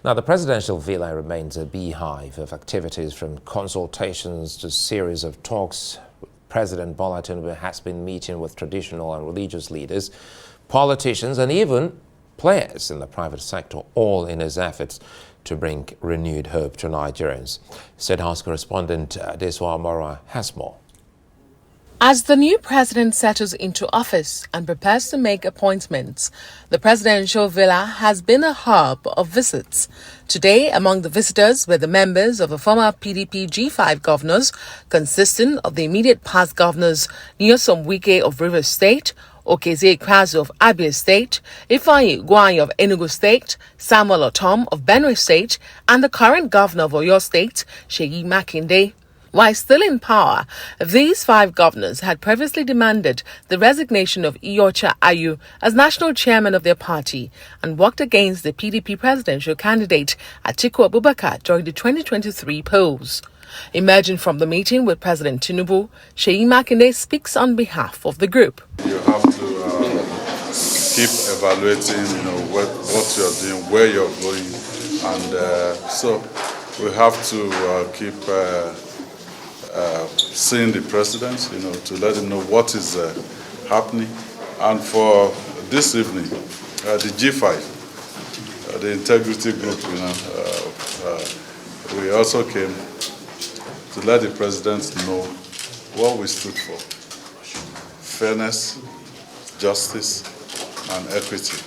Now, the presidential villa remains a beehive of activities, from consultations to series of talks. President Bola Tinubu has been meeting with traditional and religious leaders, politicians, and even players in the private sector, all in his efforts to bring renewed hope to Nigerians. State House correspondent Deswa Mora has more. As the new president settles into office and prepares to make appointments, the presidential villa has been a hub of visits. Today, among the visitors were the members of a former PDP G5 governors, consisting of the immediate past governors Nyesom Wike of Rivers State, Okezie Ikpeazu of Abia State, Ifeanyi Ugwuanyi of Enugu State, Samuel Otom of Benue State, and the current governor of Oyo State, Seyi Makinde. While still in power, these 5 governors had previously demanded the resignation of Iyorchia Ayu as national chairman of their party and worked against the PDP presidential candidate Atiku Abubakar during the 2023 polls. Emerging from the meeting with President Tinubu, Seyi Makinde speaks on behalf of the group. You have to keep evaluating, what you're doing, where you're going, and so we have to keep seeing the president, to let him know what is happening. And for this evening, the G5, the integrity group, we also came to let the president know what we stood for: fairness, justice, and equity.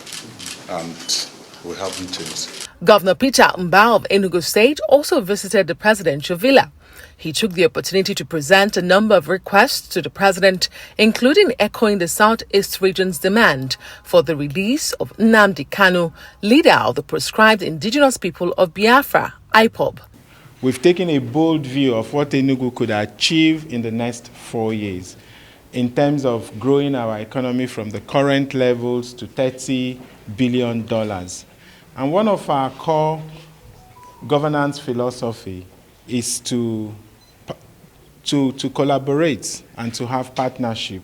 And we haven't changed. Governor Peter Mba of Enugu State also visited the presidential villa. He took the opportunity to present a number of requests to the president, including echoing the Southeast region's demand for the release of Nnamdi Kanu, leader of the proscribed indigenous people of Biafra, IPOB. We've taken a bold view of what Enugu could achieve in the next 4 years in terms of growing our economy from the current levels to $30 billion. And one of our core governance philosophy is to collaborate and to have partnership.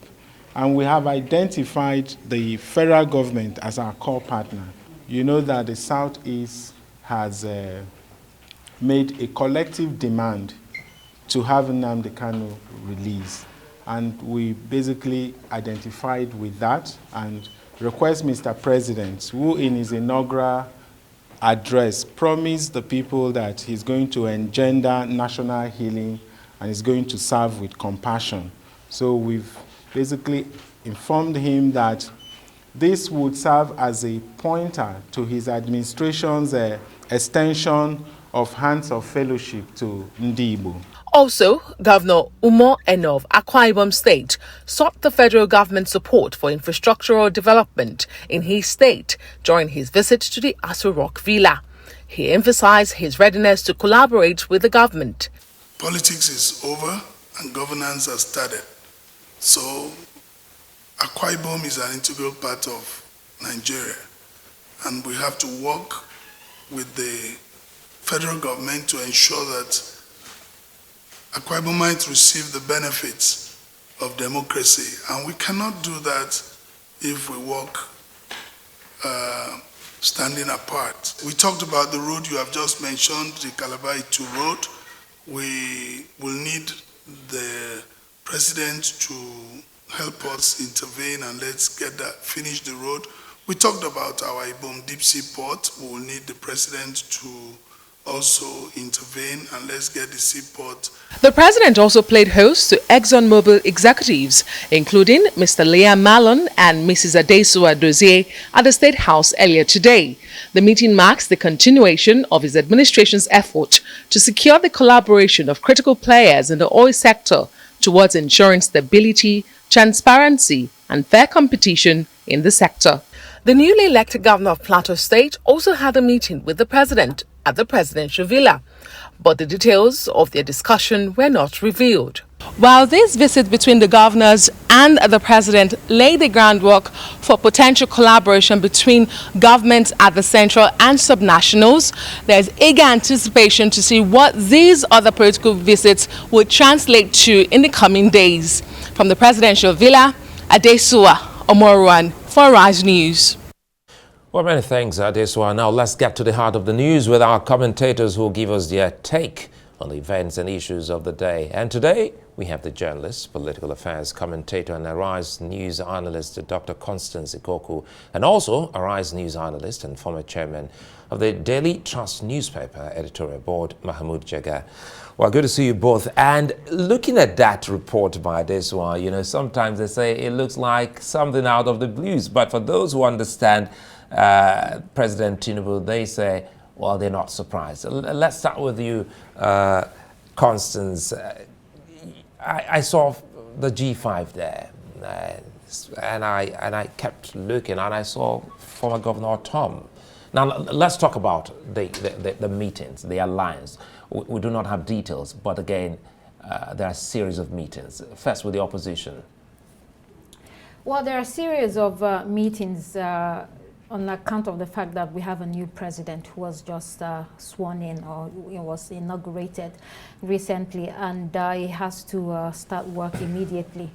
And we have identified the federal government as our core partner. You know that the Southeast has made a collective demand to have Nnamdi Kanu released. And we basically identified with that and request Mr. President, who in his inaugural address promised the people that he's going to engender national healing and is going to serve with compassion. So we've basically informed him that this would serve as a pointer to his administration's extension of hands of fellowship to Ndibo. Also, Governor Umo Eno of Akwa Ibom State sought the federal government's support for infrastructural development in his state during his visit to the Aso Rock Villa. He emphasized his readiness to collaborate with the government. Politics is over and governance has started. So Akwa Ibom is an integral part of Nigeria, and we have to work with the federal government to ensure that Akwa Ibom might receive the benefits of democracy. And we cannot do that if we work standing apart. We talked about the road you have just mentioned, the Calabar-Itu road. We will need the president to help us intervene and let's get that, finish the road. We talked about our Ibom deep sea port. We will need the president to also intervene and let's get the seaport. The president also played host to ExxonMobil executives, including Mr. Liam Malon and Mrs. Adesua Dozie at the State House earlier today. The meeting marks the continuation of his administration's effort to secure the collaboration of critical players in the oil sector towards ensuring stability, transparency, and fair competition in the sector. The newly elected governor of Plateau State also had a meeting with the president at the presidential villa, but the details of their discussion were not revealed. While this visit between the governors and the president laid the groundwork for potential collaboration between governments at the central and subnationals, there is eager anticipation to see what these other political visits would translate to in the coming days. From the presidential villa, Adesua Omorwan for Raj News. Well, many thanks, Adeswa. Now let's get to the heart of the news with our commentators who will give us their take on the events and issues of the day. And today, we have the journalist, political affairs commentator and Arise News analyst, Dr. Constance Ikokwu, and also Arise News analyst and former chairman of the Daily Trust newspaper editorial board, Mahmud Jega. Well, good to see you both. And looking at that report by Adeswa, you know, sometimes they say it looks like something out of the blues. But for those who understand President Tinubu, they say, well, they're not surprised. Let's start with you, Constance. I saw the G5 there, and I kept looking, and I saw former Governor Tom. Now, let's talk about the meetings, the alliance. We do not have details, but again, there are a series of meetings. First, with the opposition. Well, there are a series of meetings on account of the fact that we have a new president who was just sworn in, or was inaugurated recently, and he has to start work immediately.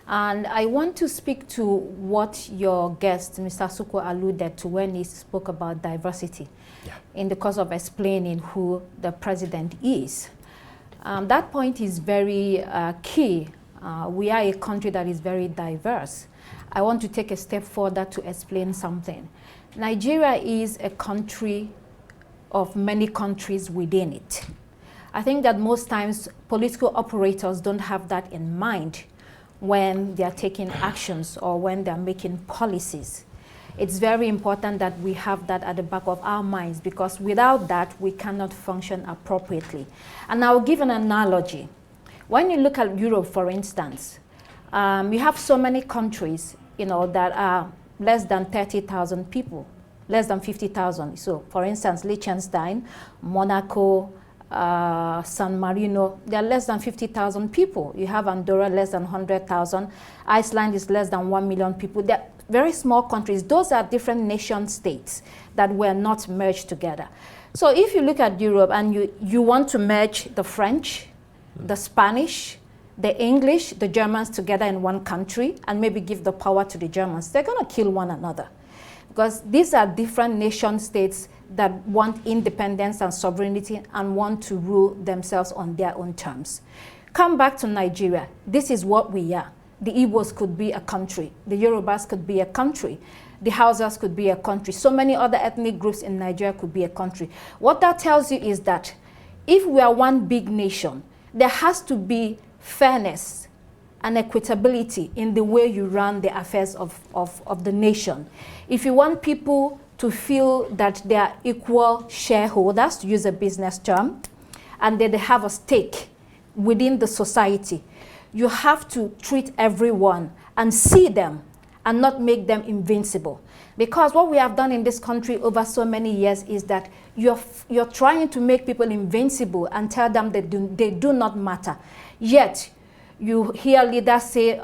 And I want to speak to what your guest, Mr. Suko, alluded to when he spoke about diversity, in the course of explaining who the president is. That point is very key. We are a country that is very diverse. I want to take a step further to explain something. Nigeria is a country of many countries within it. I think that most times political operators don't have that in mind when they are taking actions or when they are making policies. It's very important that we have that at the back of our minds, because without that, we cannot function appropriately. And I'll give an analogy. When you look at Europe, for instance, you have so many countries, you know, that are less than 30,000 people, less than 50,000. So, for instance, Liechtenstein, Monaco, San Marino, they are less than 50,000 people. You have Andorra, less than 100,000. Iceland is less than 1 million people. They're very small countries. Those are different nation states that were not merged together. So if you look at Europe and you want to merge the French, the Spanish, the English, the Germans together in one country and maybe give the power to the Germans, they're going to kill one another. Because these are different nation states that want independence and sovereignty and want to rule themselves on their own terms. Come back to Nigeria. This is what we are. The Igbos could be a country. The Yorubas could be a country. The Hausas could be a country. So many other ethnic groups in Nigeria could be a country. What that tells you is that if we are one big nation, there has to be fairness and equitability in the way you run the affairs of the nation. If you want people to feel that they are equal shareholders, to use a business term, and that they have a stake within the society, you have to treat everyone and see them and not make them invincible. Because what we have done in this country over so many years is that you're trying to make people invincible and tell them that they do not matter. Yet, you hear leaders say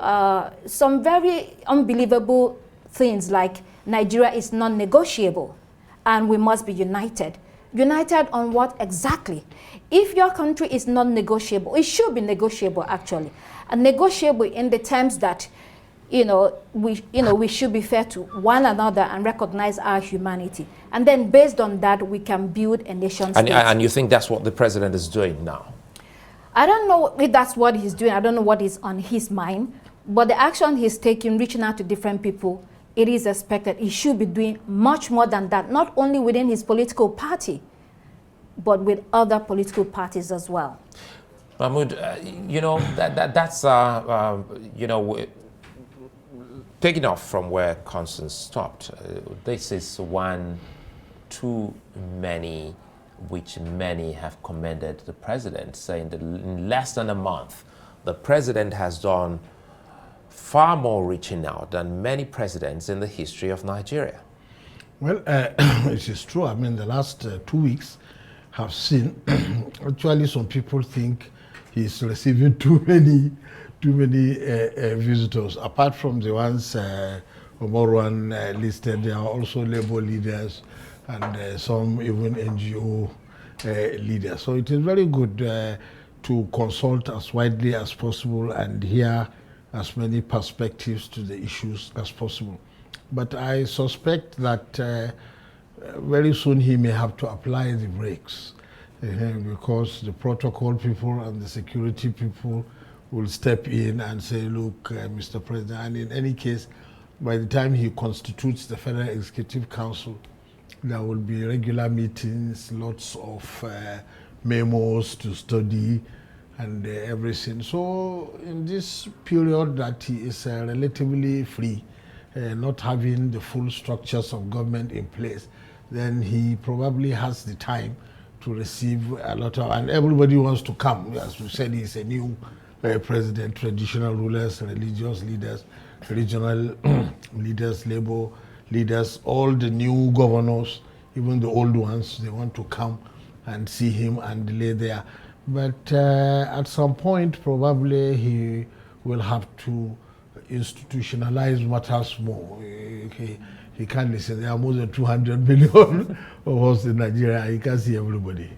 some very unbelievable things like Nigeria is non-negotiable and we must be united. United on what exactly? If your country is non-negotiable, it should be negotiable actually. And negotiable in the terms that we should be fair to one another and recognize our humanity. And then based on that, we can build a nation state. And you think that's what the president is doing now? I don't know if that's what he's doing. I don't know what is on his mind. But the action he's taking, reaching out to different people, it is expected. He should be doing much more than that, not only within his political party, but with other political parties as well. Mahmud, that's taking off from where Constance stopped. This is one too many, which many have commended the president, saying that in less than a month, the president has done far more reaching out than many presidents in the history of Nigeria. Well, it is true. I mean, the last 2 weeks have seen, actually some people think he's receiving too many visitors. Apart from the ones Omorwan listed, there are also labor leaders and some even NGO leaders. So it is very good to consult as widely as possible and hear as many perspectives to the issues as possible. But I suspect that very soon he may have to apply the brakes because the protocol people and the security people will step in and say, look, Mr. President, and in any case, by the time he constitutes the Federal Executive Council, there will be regular meetings, lots of memos to study and everything. So in this period that he is relatively free, not having the full structures of government in place, then he probably has the time to receive a lot of, and everybody wants to come. As we said, he's a new president, traditional rulers, religious leaders, regional leaders, labor leaders, all the new governors, even the old ones, they want to come and see him and lay there. But at some point, probably he will have to institutionalize matters more. He can't listen. There are more than 200 million of us in Nigeria. He can't see everybody.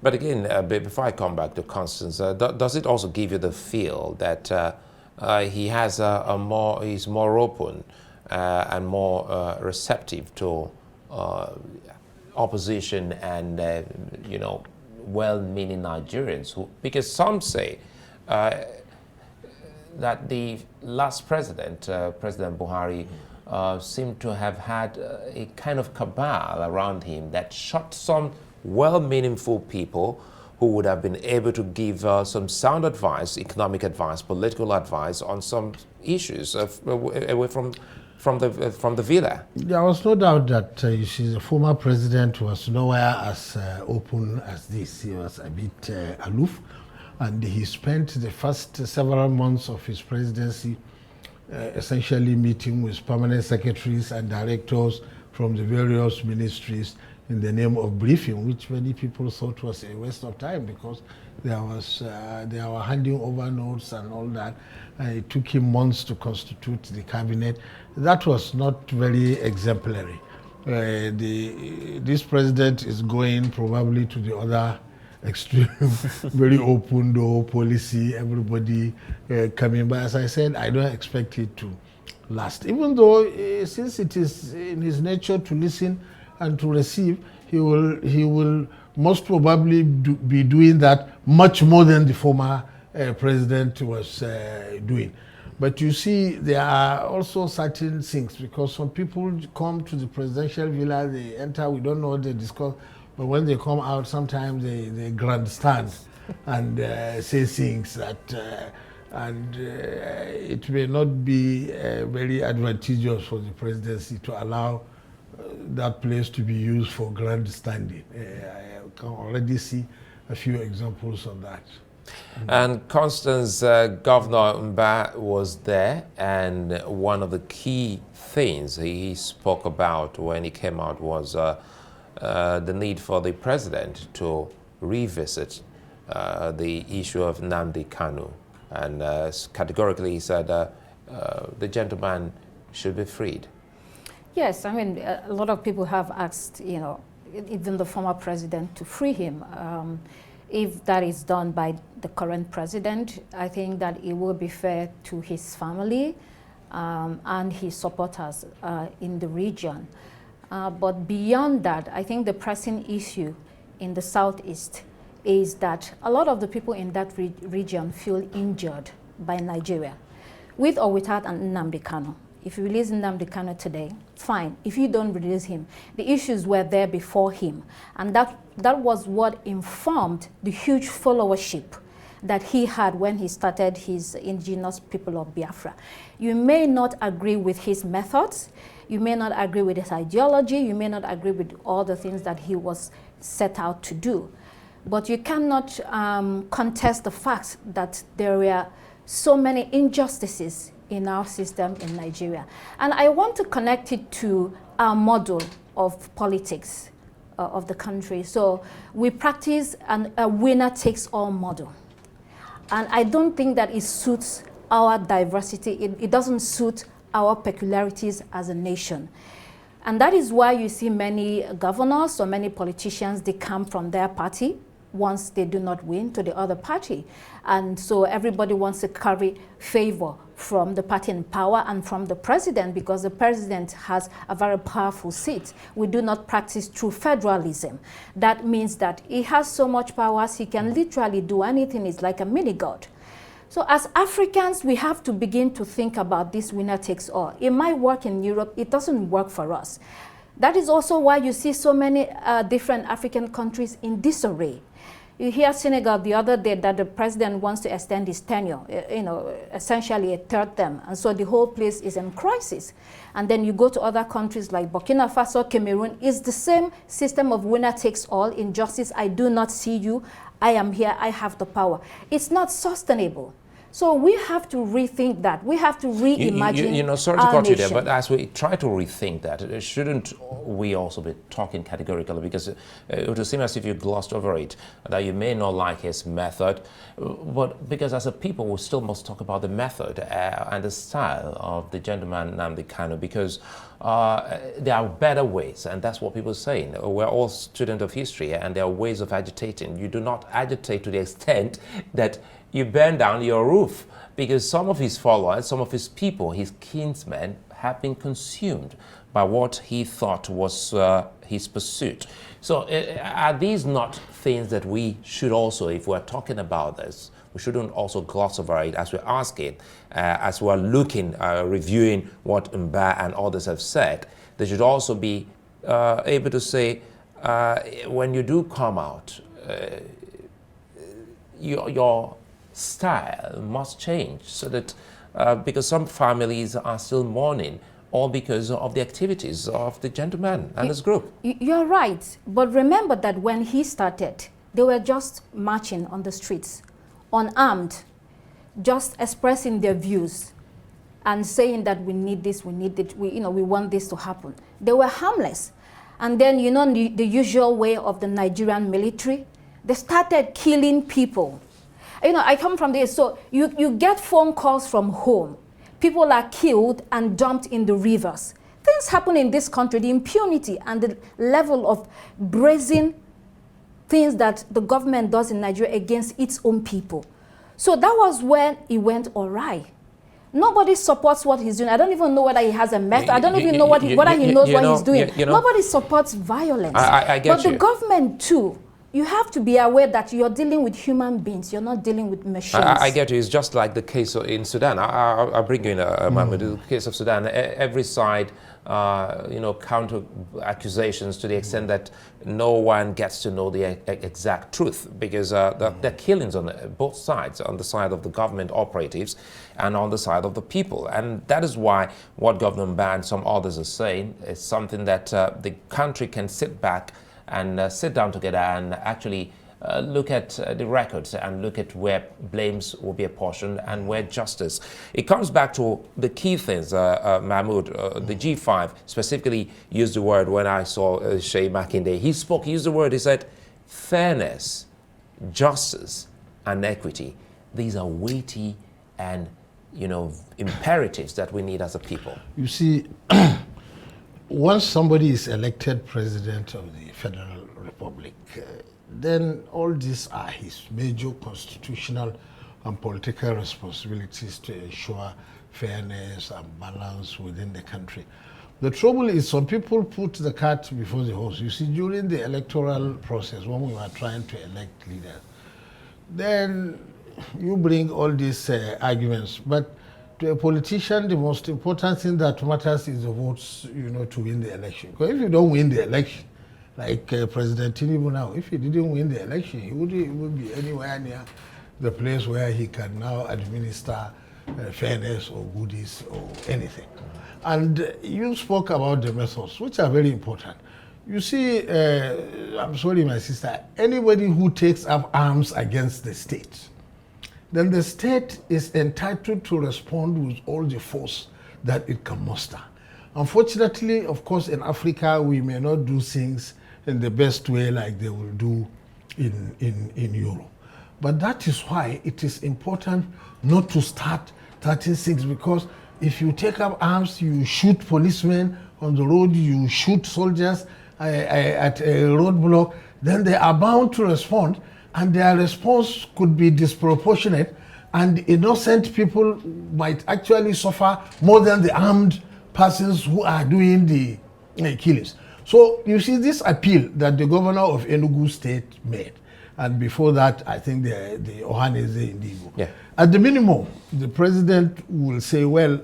But again, before I come back to Constance, does it also give you the feel that he has he's more open and more receptive to opposition and well-meaning Nigerians who, because some say that the last president, President Buhari, seemed to have had a kind of cabal around him that shut some well-meaningful people who would have been able to give some sound advice, economic advice, political advice on some issues away from the villa. There was no doubt that you see, the former president was nowhere as open as this. He was a bit aloof, and he spent the first several months of his presidency essentially meeting with permanent secretaries and directors from the various ministries in the name of briefing, which many people thought was a waste of time because they were handing over notes and all that. It took him months to constitute the cabinet. That was not very exemplary. This president is going probably to the other extreme, very open door policy, everybody coming. But as I said, I don't expect it to last. Even though, since it is in his nature to listen and to receive, he will most probably be doing that much more than the former president was doing. But you see, there are also certain things, because some people come to the presidential villa, they enter, we don't know what they discuss, but when they come out, sometimes they grandstand and say things that, it may not be very advantageous for the presidency to allow that place to be used for grandstanding. I can already see a few examples of that. And Constance, Governor Mba was there, and one of the key things he spoke about when he came out was the need for the president to revisit the issue of Nnamdi Kanu. And categorically he said the gentleman should be freed. Yes, I mean, a lot of people have asked, even the former president to free him. If that is done by the current president, I think that it will be fair to his family and his supporters in the region. But beyond that, I think the pressing issue in the Southeast is that a lot of the people in that region feel injured by Nigeria, with or without Nnamdi Kanu. If you release Nnamdi Kanu today, fine. If you don't release him, the issues were there before him. And that was what informed the huge followership that he had when he started his indigenous people of Biafra. You may not agree with his methods, you may not agree with his ideology, you may not agree with all the things that he was set out to do. But you cannot contest the fact that there were so many injustices in our system in Nigeria. And I want to connect it to our model of politics of the country. So we practice a winner-takes-all model. And I don't think that it suits our diversity. It doesn't suit our peculiarities as a nation. And that is why you see many governors or many politicians, they come from their party, once they do not win to the other party. And so everybody wants to carry favor from the party in power and from the president, because the president has a very powerful seat. We do not practice true federalism. That means that he has so much powers, he can literally do anything. It's like a mini god. So as Africans, we have to begin to think about this winner takes all. It might work in Europe, it doesn't work for us. That is also why you see so many different African countries in disarray. You hear Senegal the other day that the president wants to extend his tenure, essentially a third term. And so the whole place is in crisis. And then you go to other countries like Burkina Faso, Cameroon, it's the same system of winner takes all, injustice. I do not see you, I am here, I have the power. It's not sustainable. So we have to rethink that. We have to reimagine sorry to cut you there, but as we try to rethink that, shouldn't we also be talking categorically? Because it would seem as if you glossed over it, that you may not like his method, but because as a people, we still must talk about the method and the style of the gentleman Nnamdi Kanu, because there are better ways, and that's what people are saying. We're all students of history, and there are ways of agitating. You do not agitate to the extent that you burn down your roof, because some of his followers, some of his people, his kinsmen, have been consumed by what he thought was his pursuit. So are these not things that we should also, if we're talking about this, we shouldn't also gloss over it as we're asking, as we're looking, reviewing what Mba and others have said? They should also be able to say, when you do come out, your style must change, so that because some families are still mourning, or because of the activities of the gentleman and his group. You're right, but remember that when he started, they were just marching on the streets, unarmed, just expressing their views and saying that we need this, we need it, we want this to happen. They were harmless. And then, the usual way of the Nigerian military, they started killing people. I come from this, so you get phone calls from home. People are killed and dumped in the rivers. Things happen in this country, the impunity and the level of brazen things that the government does in Nigeria against its own people. So that was when it went awry. Nobody supports what he's doing. I don't even know whether he has a method. I don't even know whether he knows what he's doing. Nobody supports violence. I get but the government too, you have to be aware that you're dealing with human beings. You're not dealing with machines. I get you. It's just like the case in Sudan. I'll bring you in Mahmud. The case of Sudan. Every side, counter accusations to the extent that no one gets to know the exact truth, because there are killings on both sides, on the side of the government operatives and on the side of the people. And that is why what Governor Mba and some others are saying is something that the country can sit back and sit down together and actually look at the records and look at where blames will be apportioned and where justice. It comes back to the key things, Mahmud, the G5 specifically used the word when I saw Shey Makinde. He used the word, he said, fairness, justice, and equity. These are weighty and, imperatives that we need as a people. You see, once somebody is elected president of the Federal Republic, then all these are his major constitutional and political responsibilities to ensure fairness and balance within the country. The trouble is some people put the cart before the horse. You see, during the electoral process, when we were trying to elect leaders, then you bring all these arguments. But to a politician, the most important thing that matters is the votes, to win the election. Because if you don't win the election, like President Tinubu now, if he didn't win the election, he wouldn't be anywhere near the place where he can now administer fairness or goodies or anything. And you spoke about the methods, which are very important. You see, I'm sorry, my sister, anybody who takes up arms against the state, then the state is entitled to respond with all the force that it can muster. Unfortunately, of course, in Africa, we may not do things in the best way like they will do in Europe. But that is why it is important not to start 36, because if you take up arms, you shoot policemen on the road, you shoot soldiers at a roadblock, then they are bound to respond. and their response could be disproportionate, and innocent people might actually suffer more than the armed persons who are doing the killings. So you see this appeal that the governor of Enugu State made, and before that, I think the Ohaneze Indigo. Yeah. At the minimum, the president will say, well,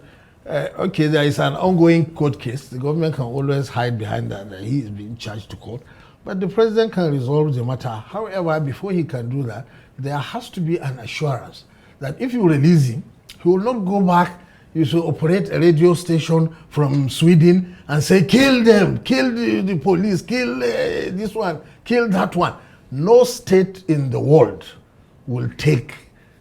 okay, there is an ongoing court case. The government can always hide behind that he is being charged to court. But the president can resolve the matter. However, before he can do that, there has to be an assurance that if you release him, he will not go back. You should operate a radio station from Sweden and say, kill them, kill the police, kill this one, kill that one. No state in the world will take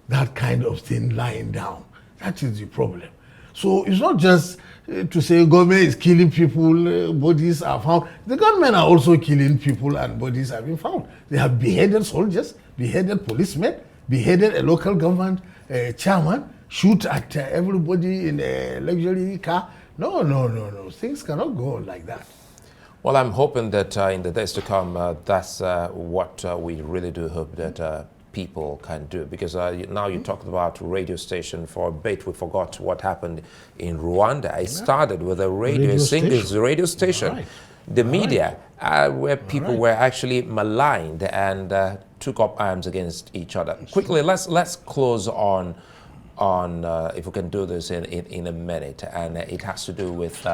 that kind of thing lying down. That is the problem. So it's not just to say government is killing people, bodies are found. The government are also killing people and bodies have been found. They have beheaded soldiers, beheaded policemen, beheaded a local government chairman, shoot at everybody in a luxury car. No. Things cannot go on like that. Well, I'm hoping that in the days to come, that's what we really do hope that people can do. Because now you talked about radio station. For a bit, we forgot what happened in Rwanda. It started with a radio station. Right. The media, where people were actually maligned and took up arms against each other. Quickly, let's close on if we can do this in a minute, and it has to do with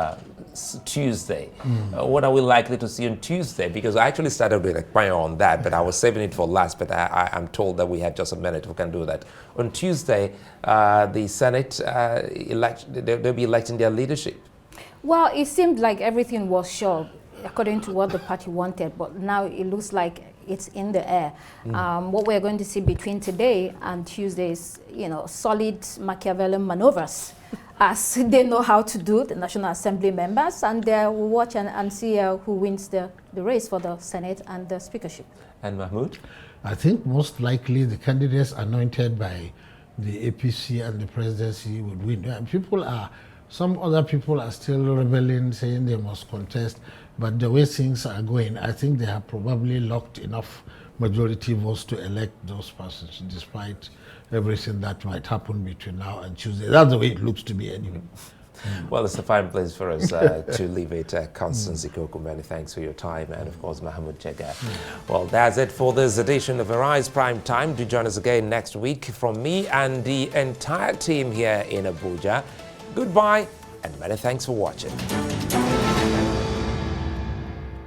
Tuesday. What are we likely to see on Tuesday? Because I actually started with a point on that, but I was saving it for last, but I'm told that we have just a minute, we can do that. On Tuesday, the Senate, they'll be electing their leadership. Well, it seemed like everything was sure, according to what the party wanted, but now it looks like it's in the air. What we're going to see between today and Tuesday is, solid Machiavellian maneuvers, as they know how to do, the National Assembly members, and we'll watch and see who wins the race for the Senate and the speakership. And Mahmud? I think most likely the candidates anointed by the APC and the presidency would win. Some other people are still rebelling, saying they must contest, but the way things are going, I think they have probably locked enough majority votes to elect those persons, despite everything that might happen between now and Tuesday. That's the way it looks to me anyway. Well, it's a fine place for us to leave it. Constance, Ikokwu, many thanks for your time, and of course, Mahmud, Jega. Well, that's it for this edition of Arise Prime Time. Do join us again next week. From me and the entire team here in Abuja, goodbye, and many thanks for watching.